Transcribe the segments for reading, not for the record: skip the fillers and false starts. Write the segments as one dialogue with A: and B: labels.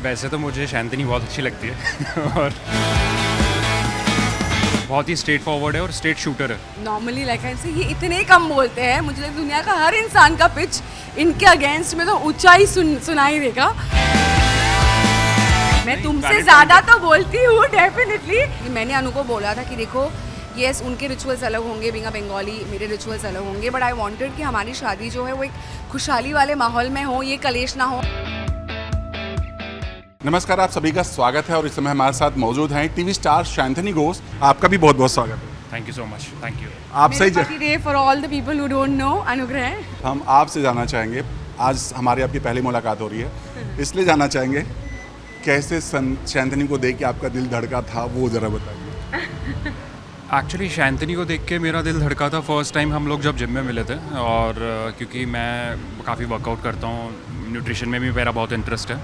A: वैसे तो मुझे शैंतनी बहुत अच्छी लगती है और बहुत ही स्ट्रेट फॉरवर्ड है और स्ट्रेट शूटर है।
B: नॉर्मली लाइक से ये इतने कम बोलते हैं, मुझे लगता है दुनिया का हर इंसान का पिच इनके अगेंस्ट में तो ऊंचा ही सुनाई देगा। मैं तुमसे ज़्यादा तो बोलती हूँ डेफिनेटली। मैंने अनु को बोला था कि देखो येस उनके रिचुअल्स अलग होंगे, बीइंग अ बंगाली मेरे रिचुअल्स अलग होंगे, बट आई वांटेड कि हमारी शादी जो है वो एक खुशहाली वाले माहौल में हो, ये कलेश ना हो।
C: नमस्कार, आप सभी का स्वागत है और इस समय हमारे साथ मौजूद हैं टीवी स्टार शैंतनी घोष। आपका भी बहुत बहुत स्वागत है।
A: Thank you so much, thank you.
C: आप सही
B: day for all the people who don't know अनुग्रह।
C: हम आपसे जानना चाहेंगे, आज हमारी आपकी पहली मुलाकात हो रही है, इसलिए जानना चाहेंगे कैसे शैंतनी को देख के आपका दिल धड़का था, वो ज़रा बताइए।
A: एक्चुअली शैंतनी को देख के मेरा दिल धड़का था फर्स्ट टाइम हम लोग जब जिम में मिले थे। और क्योंकि मैं काफ़ी वर्कआउट करता हूँ, न्यूट्रिशन में भी मेरा बहुत इंटरेस्ट है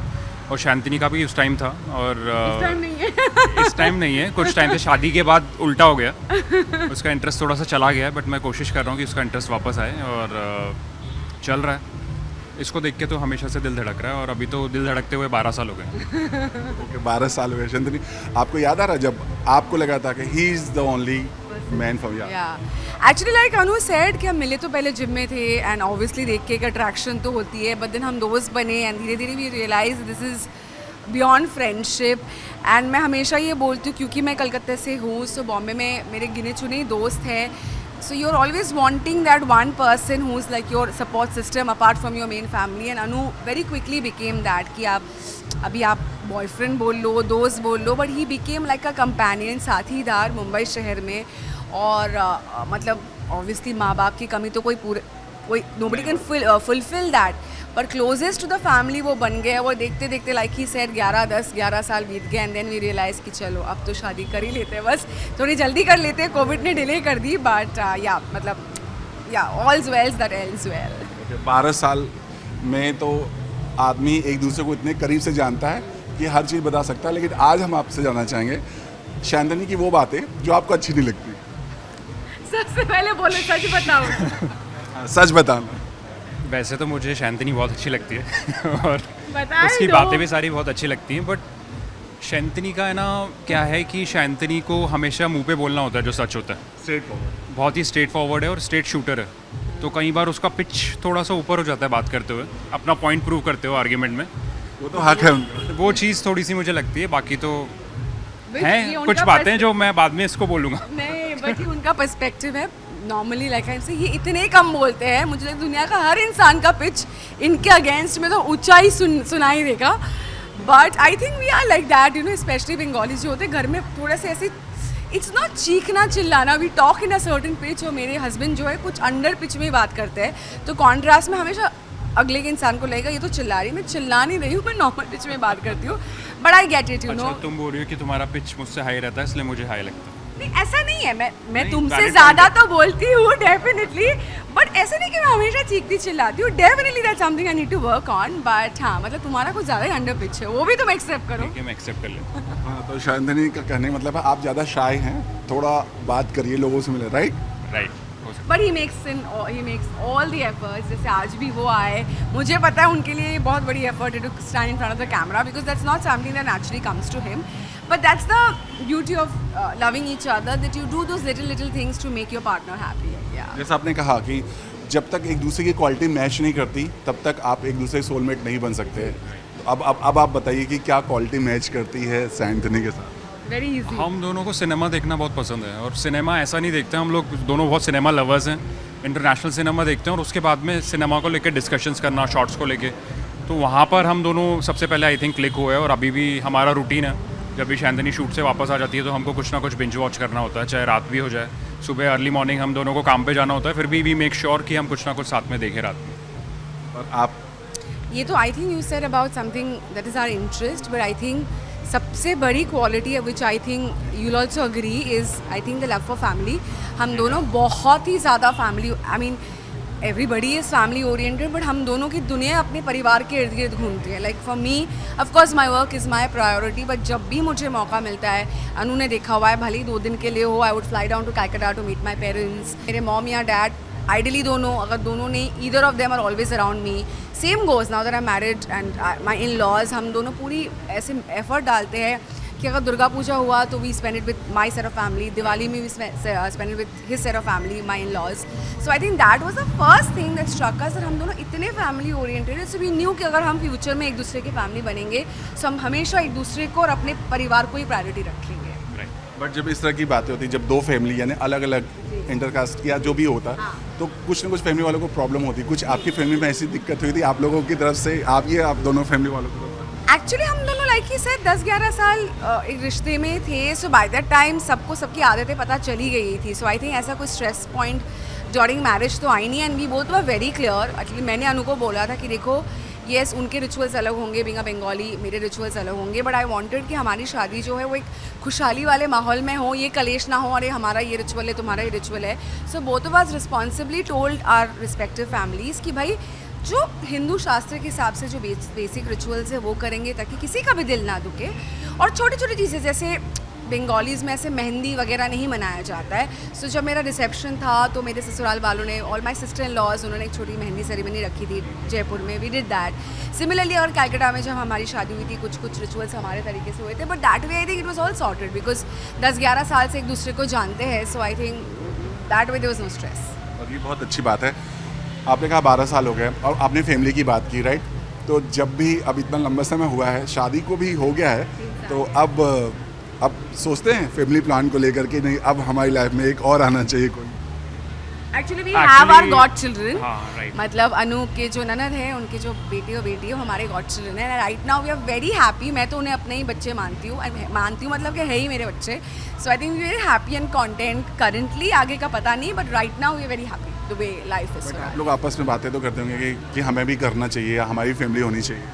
A: और शैंतनी का भी उस टाइम था। और
B: इस टाइम नहीं है
A: इस टाइम नहीं है, कुछ टाइम से शादी के बाद उल्टा हो गया, उसका इंटरेस्ट थोड़ा सा चला गया है, बट मैं कोशिश कर रहा हूँ कि उसका इंटरेस्ट वापस आए और चल रहा है। इसको देख के तो हमेशा से दिल धड़क रहा है और अभी तो दिल धड़कते हुए 12 साल हो गए।
C: ओके, 12 साल हुए। शैंतनी, आपको याद आ रहा है जब आपको लगा था कि he is the only man for you?
B: Actually like Anu said कि हम मिले तो पहले जिम में थे एंड ऑब्वियसली देख के एक अट्रैक्शन तो होती है, बट देन हम दोस्त बने एंड धीरे धीरे we realise this is beyond friendship. And मैं हमेशा ये बोलती हूँ क्योंकि मैं कलकत्ता से हूँ, सो बॉम्बे में मेरे गिने चुने ही दोस्त हैं। So you're always wanting that one person who's like your support system apart from your main family, and Anu very quickly became that कि अभी आप बॉयफ्रेंड बोल लो, दोस्त बोल लो, but he became like a companion, साथीदार मुंबई शहर में। और मतलब obviously माँ बाप की कमी तो कोई nobody can fulfill that, पर क्लोजेस्ट टू द फैमिली वो बन गए। वो देखते देखते लाइक ही सेड 11 साल बीत गए एंड देन वी रियलाइज कि चलो अब तो शादी कर ही लेते हैं, बस थोड़ी जल्दी कर लेते हैं, कोविड ने डिले कर दी, but all's well that ends well.
C: 12 साल में तो आदमी एक दूसरे को इतने करीब से जानता है कि हर चीज़ बता सकता है, लेकिन आज हम आपसे जानना चाहेंगे शैंतनी की वो बातें जो आपको अच्छी नहीं लगती।
B: सबसे पहले बोलो सच बताओ।
C: सच बताना।
A: वैसे तो मुझे शैंतनी बहुत अच्छी लगती है और
B: बता
A: उसकी
B: दो।
A: बातें भी सारी बहुत अच्छी लगती हैं, बट शैंतनी का है ना क्या है कि शैंतनी को हमेशा मुंह पे बोलना होता है जो सच होता है।
C: स्ट्रेट फॉरवर्ड,
A: बहुत ही स्ट्रेट फॉरवर्ड है और स्ट्रेट शूटर है, तो कई बार उसका पिच थोड़ा सा ऊपर हो जाता है बात करते हुए, अपना पॉइंट प्रूव करते हुए आर्ग्यूमेंट में।
C: वो तो हक है उनका।
A: वो चीज़ थोड़ी सी मुझे लगती है, बाकी तो
B: ये
A: हैं
B: उनका
A: कुछ बातें जो मैं बाद में इसको बोलूँगा।
B: नहीं, बट ये उनका पर्सपेक्टिव है। नॉर्मली लाइक से ये इतने कम बोलते हैं, मुझे लगता है दुनिया का हर इंसान का पिच इनके अगेंस्ट में तो ऊंचा ही सुनाई देगा। But I think we are like that, you know, especially Bengali जो होते हैं घर में थोड़ा सा ऐसे, इट्स नॉट चीखना चिल्लाना, we talk in a certain pitch. और मेरे हस्बैंड जो है कुछ अंडर पिच में ही बात करते हैं, तो कॉन्ट्रास्ट में हमेशा अगले के इंसान को लगेगा ये तो चिल्ला रही, मैं चिल्ला नहीं रही हूँ, मैं नॉर्मल पिच में बात करती हूँ, but I get it, you know.
A: तुम बोल रही हो कि तुम्हारा पिच मुझसे हाई रहता है इसलिए मुझे हाई लगता है।
B: नहीं, ऐसा नहीं है, मैं
A: नहीं,
B: तुमसे
A: valid
B: ज़्यादा
A: point है।
B: तो बोलती हूँ डेफिनेटली, बट ऐसा नहीं कि मैं हमेशा चीखती चिल्लाती हूँ। Definitely that's something I need to work on, but हाँ मतलब तुम्हारा कुछ ज़्यादा ही अंडर पिच है, वो भी तुम एक्सेप्ट करो।
A: ठीक है, मैं एक्सेप्ट कर लेता हूँ।
C: हाँ, तो शैंतनी का कहने का मतलब है आप ज़्यादा शाय हैं, थोड़ा बात करिए, लोगों से मिले, right?
A: Right.
B: But he makes all the efforts. जैसे आज भी वो आए, मुझे पता है उनके लिए बहुत बड़ी एफर्ट है to stand in front of the camera, because that's not something that naturally comes to him, but that's the beauty of loving each other, that you do those little things to make your partner happy.
C: जैसा आपने कहा कि जब तक एक दूसरे की quality match नहीं करती तब तक आप एक दूसरे सोलमेट नहीं बन सकते। तो अब आप बताइए कि क्या क्वालिटी मैच करती है शैंतनी के साथ?
B: Very easy.
A: हम दोनों को सिनेमा देखना बहुत पसंद है और सिनेमा ऐसा नहीं देखते, हम लोग दोनों बहुत सिनेमा लवर्स हैं। इंटरनेशनल सिनेमा देखते हैं और उसके बाद में सिनेमा को लेकर डिस्कशंस करना, शॉर्ट्स को लेके, तो वहाँ पर हम दोनों सबसे पहले आई थिंक क्लिक हुए। और अभी भी हमारा रूटीन है, जब भी शैंतनी शूट से वापस आ जाती है तो हमको कुछ ना कुछ बिंज वॉच करना होता है, चाहे रात भी हो जाए, सुबह अर्ली मॉर्निंग हम दोनों को काम पे जाना होता है, फिर भी वी मेक श्योर कि हम कुछ ना कुछ साथ में देखें रात में।
C: और आप
B: ये तो I think you said about something that is our interest, but I think सबसे बड़ी quality which I think you will also agree is I think the love for family. हम दोनों बहुत ही ज़्यादा family, I mean everybody is family oriented, but हम दोनों की दुनिया अपने परिवार के इर्द गिर्द घूमती है। Like for me of course my work is my priority, but जब भी मुझे मौका मिलता है, अनु ने देखा हुआ है, भले ही 2 दिन के लिए हो, I would fly down to Calcutta to meet my parents. मेरे मॉम या डैड आइडली दोनों, अगर दोनों ने either of them are always around me, same goes now that I am married and my in laws, हम दोनों पूरी ऐसे एफर्ट डालते हैं कि अगर दुर्गा पूजा हुआ तो we spend it with my set of family, Diwali में we spend it with his set of family, my in laws. So I think that was the first thing that struck us. हम दोनों इतने family oriented, so we knew कि अगर हम future में एक दूसरे की फैमिली बनेंगे तो हम हमेशा एक दूसरे को और अपने परिवार को ही प्रायोरिटी रखेंगे.
C: बट जब इस तरह की बातें होती है, जब दो फैमिली यानी अलग अलग इंटरकास्ट या जो भी होता है, तो कुछ ना कुछ फैमिली वालों को प्रॉब्लम होती है. कुछ आपकी फैमिली में ऐसी दिक्कत हुई थी आप लोगों की तरफ से, आप दोनों फैमिली वालों की तरफ से?
B: एक्चुअली हम दोनों लाइक ही से 10-11 साल एक रिश्ते में थे. सो बाय दैट टाइम सबको सबकी आदतें पता चली गई थी. सो आई थिंक ऐसा कोई स्ट्रेस पॉइंट ड्यूरिंग मैरिज तो आई नहीं. And we both were very clear. Actually मैंने अनु को बोला था कि देखो येस उनके रिचुअल्स अलग होंगे, बीइंग अ बंगाली मेरे रिचुअल्स अलग होंगे, बट आई वांटेड कि हमारी शादी जो है वो एक खुशहाली वाले माहौल में हो, ये कलेश ना हो, अरे हमारा ये रिचुअल है तुम्हारा ये रिचुअल है. So both of us responsibly told our respective families कि भाई जो हिंदू शास्त्र के हिसाब से जो बेसिक रिचुअल्स है वो करेंगे ताकि किसी का भी दिल ना दुखे. और छोटी छोटी चीज़ें जैसे बंगालीज़ में ऐसे मेहंदी वगैरह नहीं मनाया जाता है. सो जब मेरा रिसेप्शन था तो मेरे ससुराल वालों ने, all my sister in laws, उन्होंने एक छोटी मेहंदी सेरेमनी रखी थी जयपुर में. We did that. सिमिलरली अगर कैलकाटा में जब हमारी शादी हुई थी कुछ रिचुअल्स हमारे तरीके से हुए थे. But that way I think it was all sorted because 10-11 साल से एक दूसरे को जानते हैं. So I think that way there was no stress.
C: और ये बहुत अच्छी बात है. आपने कहा 12 साल हो गए और आपने फैमिली की बात की, राइट? तो जब भी अब इतना लंबा समय हुआ है, शादी को भी हो गया है, तो अब सोचते हैं फैमिली प्लान को लेकर के नहीं अब हमारी लाइफ में एक और आना चाहिए कोई?
B: Actually we have our god children.
A: Right.
B: मतलब अनु के जो ननद है उनके जो बेटे और बेटी है हमारे गॉड चिल्ड्रन है. Right now we are very happy. मैं तो उन्हें अपने ही बच्चे मानती हूँ मतलब कि है ही मेरे बच्चे. So I think we very happy and content currently. आगे का पता नहीं but right now we are very happy the way life is.
C: आप लोग आपस में बातें तो करते होंगे कि हमें भी करना चाहिए या हमारी फैमिली होनी चाहिए?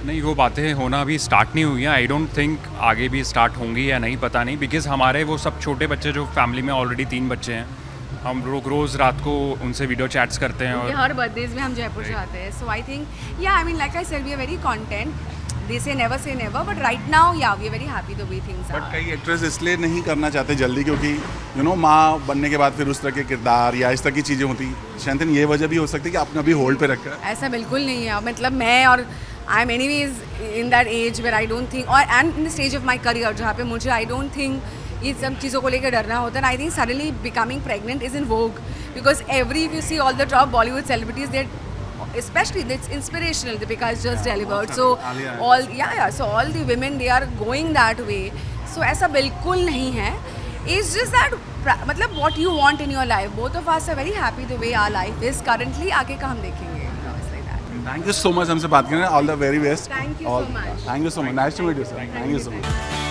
A: नहीं, वो बातें होना अभी स्टार्ट नहीं हुई हैं. आई डोंट थिंक आगे भी स्टार्ट होंगी या नहीं, पता नहीं. बिकॉज हमारे वो सब छोटे बच्चे जो फैमिली में ऑलरेडी 3 बच्चे हैं, हम लोग रोज़ रात को उनसे वीडियो चैट्स करते हैं. और
B: हर बर्थडेज में हम जयपुर जाते हैं. So I think yeah I mean like I said we are very content. They say never but right now yeah we are very happy the way things are.
C: But कई actress इसलिए नहीं करना चाहते जल्दी क्योंकि माँ बनने के बाद फिर उस तरह के किरदार या इस तरह की चीज़ें होती. शायद ये वजह भी हो सकती है कि आपने अभी होल्ड पे रखा है.
B: ऐसा बिल्कुल नहीं है. मतलब मैं और I am anyways in that age where I don't think, और and in the stage of my career जहाँ पे मुझे आई डोंट थिंक ये सब चीज़ों को लेकर डरना होता है. I think suddenly becoming pregnant is in vogue because every you see all the top Bollywood celebrities that especially that's inspirational. Deepika has just delivered, so all the women they are going that way. So ऐसा बिल्कुल नहीं है. It's just that मतलब what you want in your life. Both of us are very happy the way our life is currently. आगे का हम देखेंगे. Like that.
C: Thank you so much हमसे बात करने. All the very best.
B: Thank you so much.
C: Thank you so much. Nice to meet you, sir. Thank you so much.